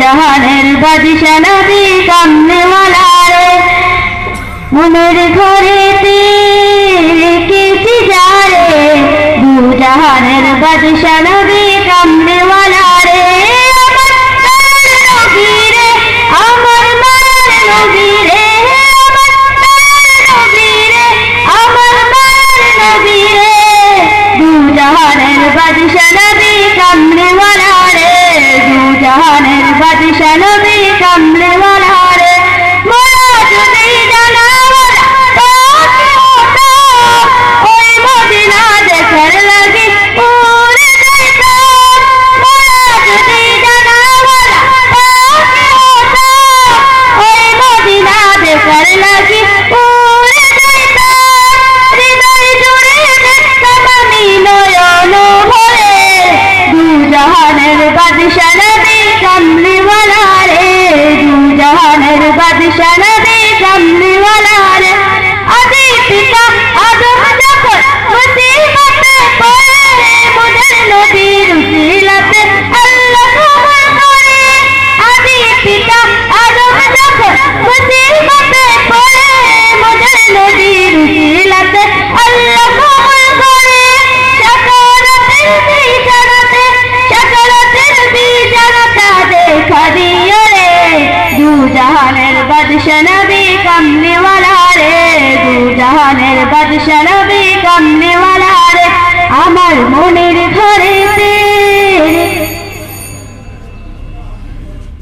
জাহানের বাদশা নবী কামলিওয়ালা রে মনের ঘরেতে রেখেছি যারে দু জাহানের বাদশা নবী কামলিওয়ালা রে আমার মায়ের নবী রে আমার মায়ের নবী রে দু জাহানের বাদশা নবী কামলিওয়ালা রে দু জাহানের বাদশা নবী কামলিওয়ালা রে মোরা যদি জানাওয়ালা ওই মদিনা দেখার লাগি উড়ে যাইতাম মোরা যদি জানাওয়ালা ওই মদিনা দেখার লাগি উড়ে যাইতাম হৃদয় জুড়ে দেখতাম আমি নয়ন ভরে দু জাহানের বাদশা নবী কামলিওয়ালা রে দু জাহানের বাদশা নবী কামলিওয়ালা রে আদি পিতা আদম যখন মুসিবতে পড়ে মোদের নবীর উসিলাতে আল্লাহ কবুল করে আদি পিতা আদম যখন মুসিবতে পড়ে মোদের নবীর উসিলাতে আল্লাহ কবুল করে শাকারাতের বিজারাতা দেখা দিও রে দু জাহানের বাদশা নবী কামলিওয়ালা রে দু জাহানের বাদশা নবী কামলিওয়ালা রে আমার মনের ঘরে